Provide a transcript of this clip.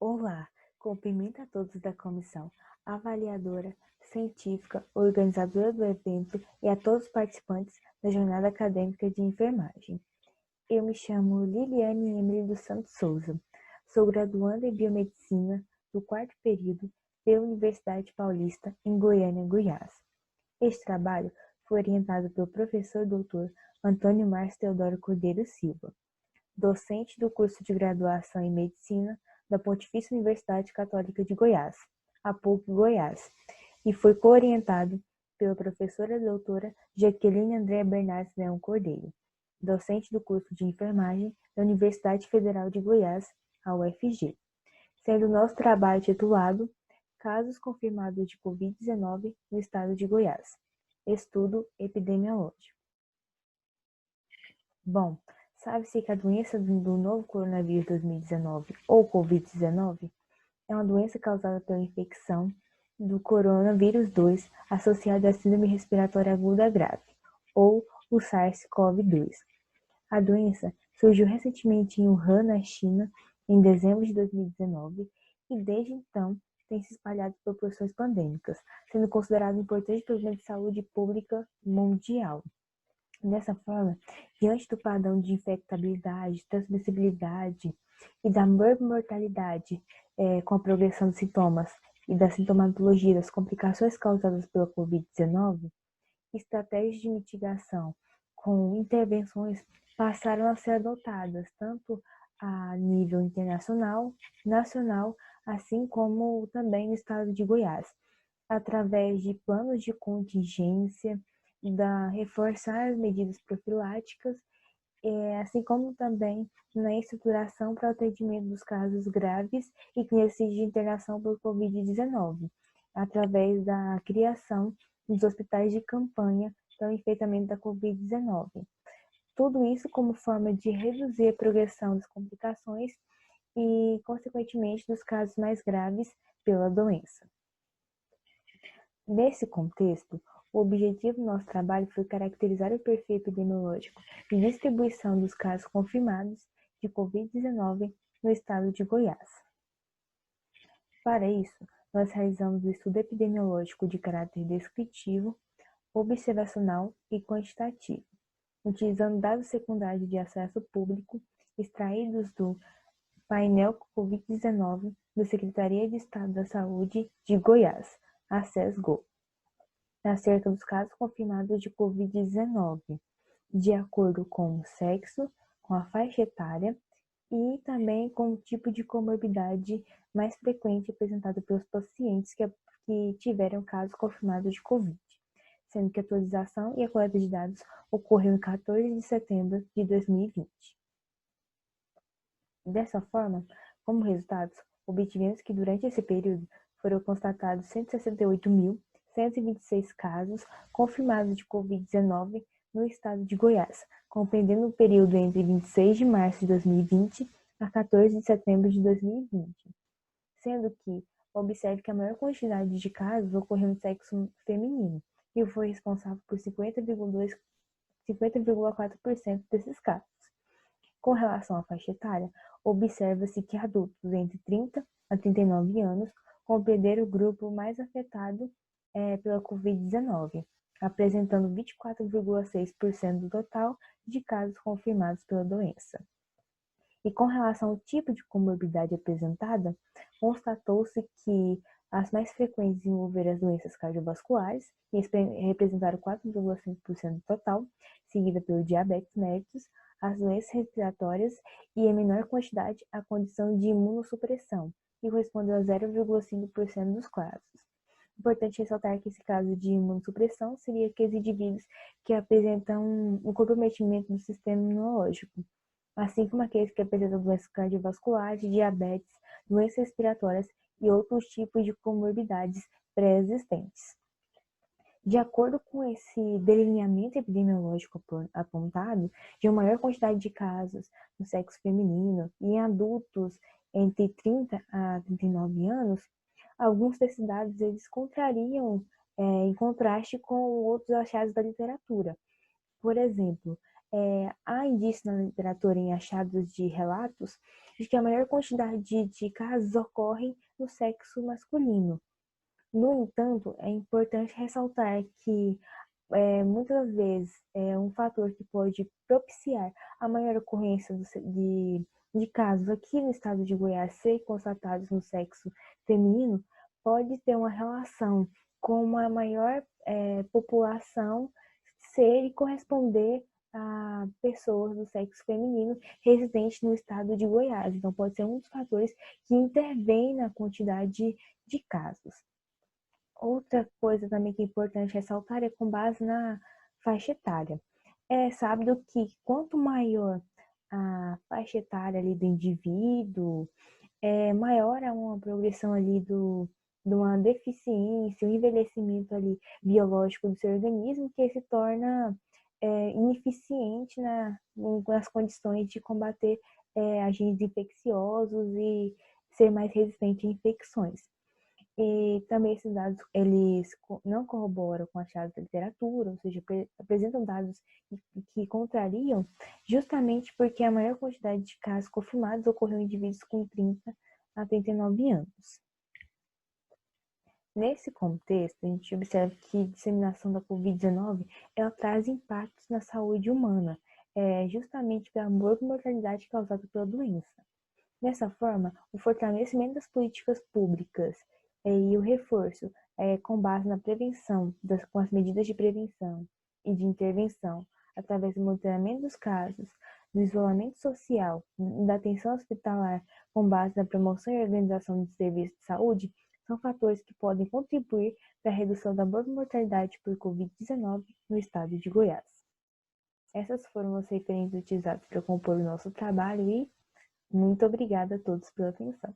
Olá, cumprimento a todos da comissão, avaliadora, científica, organizadora do evento e a todos os participantes da jornada acadêmica de enfermagem. Eu me chamo Liliane Emily dos Santos Souza, sou graduanda em Biomedicina do 4º período pela Universidade Paulista, em Goiânia, Goiás. Este trabalho foi orientado pelo professor doutor Antônio Márcio Teodoro Cordeiro Silva, docente do curso de graduação em Medicina da Pontifícia Universidade Católica de Goiás, a PUC Goiás, e foi co-orientado pela professora doutora Jaqueline Andréa Bernardes Leão Cordeiro, docente do curso de enfermagem da Universidade Federal de Goiás, a UFG, sendo nosso trabalho titulado Casos confirmados de Covid-19 no estado de Goiás, estudo epidemiológico. Bom, sabe-se que a doença do novo coronavírus 2019, ou Covid-19, é uma doença causada pela infecção do coronavírus 2 associada à síndrome respiratória aguda grave, ou o SARS-CoV-2. A doença surgiu recentemente em Wuhan, na China, em dezembro de 2019, e desde então tem se espalhado por proporções pandêmicas, sendo considerado um importante problema de saúde pública mundial. Dessa forma, diante do padrão de infectabilidade, transmissibilidade e da mortalidade com a progressão dos sintomas e da sintomatologia das complicações causadas pela Covid-19, estratégias de mitigação com intervenções passaram a ser adotadas, tanto a nível internacional, nacional, assim como também no estado de Goiás, através de planos de contingência, reforçar as medidas profiláticas, assim como também na estruturação para o atendimento dos casos graves e que necessitam de internação por Covid-19, através da criação dos hospitais de campanha para o enfrentamento da Covid-19. Tudo isso como forma de reduzir a progressão das complicações e, consequentemente, dos casos mais graves pela doença. Nesse contexto, o objetivo do nosso trabalho foi caracterizar o perfil epidemiológico e distribuição dos casos confirmados de Covid-19 no estado de Goiás. Para isso, nós realizamos o estudo epidemiológico de caráter descritivo, observacional e quantitativo, utilizando dados secundários de acesso público extraídos do painel Covid-19 da Secretaria de Estado da Saúde de Goiás, ACESGO, acerca dos casos confirmados de Covid-19, de acordo com o sexo, com a faixa etária e também com o tipo de comorbidade mais frequente apresentado pelos pacientes que tiveram casos confirmados de Covid, sendo que a atualização e a coleta de dados ocorreu em 14 de setembro de 2020. Dessa forma, como resultados, obtivemos que durante esse período foram constatados 168.126 casos confirmados de Covid-19 no estado de Goiás, compreendendo o período entre 26 de março de 2020 a 14 de setembro de 2020, sendo que observe que a maior quantidade de casos ocorreu no sexo feminino, e foi responsável por 50,4% desses casos. Com relação à faixa etária, observa-se que adultos entre 30 a 39 anos compreenderam o grupo mais afetado pela Covid-19, apresentando 24,6% do total de casos confirmados pela doença. E com relação ao tipo de comorbidade apresentada, constatou-se que as mais frequentes envolveram as doenças cardiovasculares, que representaram 4,5% do total, seguida pelo diabetes mellitus, as doenças respiratórias e, em menor quantidade, a condição de imunossupressão, que correspondeu a 0,5% dos casos. Importante ressaltar que esse caso de imunossupressão seria aqueles indivíduos que apresentam um comprometimento do sistema imunológico, assim como aqueles que apresentam doenças cardiovasculares, diabetes, doenças respiratórias e outros tipos de comorbidades pré-existentes. De acordo com esse delineamento epidemiológico apontado, de uma maior quantidade de casos no sexo feminino e em adultos entre 30 a 39 anos, alguns desses dados eles contrariam em contraste com outros achados da literatura. Por exemplo, Há indícios na literatura em achados de relatos de que a maior quantidade de casos ocorrem no sexo masculino. No entanto, é importante ressaltar que muitas vezes um fator que pode propiciar a maior ocorrência de casos aqui no estado de Goiás ser constatados no sexo feminino pode ter uma relação com uma maior população ser e corresponder a pessoas do sexo feminino residentes no estado de Goiás. Então, pode ser um dos fatores que intervém na quantidade de casos. Outra coisa também que é importante ressaltar é com base na faixa etária. É sábio que quanto maior a faixa etária ali do indivíduo, maior é uma progressão ali de uma deficiência, um envelhecimento ali biológico do seu organismo que se torna ineficiente nas condições de combater agentes infecciosos e ser mais resistente a infecções. E também esses dados, eles não corroboram com achados da literatura, ou seja, apresentam dados que contrariam, justamente porque a maior quantidade de casos confirmados ocorreu em indivíduos com 30 a 39 anos. Nesse contexto, a gente observa que a disseminação da Covid-19 ela traz impactos na saúde humana, justamente pela mortalidade causada pela doença. Dessa forma, o fortalecimento das políticas públicas e o reforço com base na prevenção, com as medidas de prevenção e de intervenção, através do monitoramento dos casos, do isolamento social, da atenção hospitalar, com base na promoção e organização de serviços de saúde, são fatores que podem contribuir para a redução da mortalidade por Covid-19 no estado de Goiás. Essas foram as referências utilizadas para compor o nosso trabalho e muito obrigada a todos pela atenção.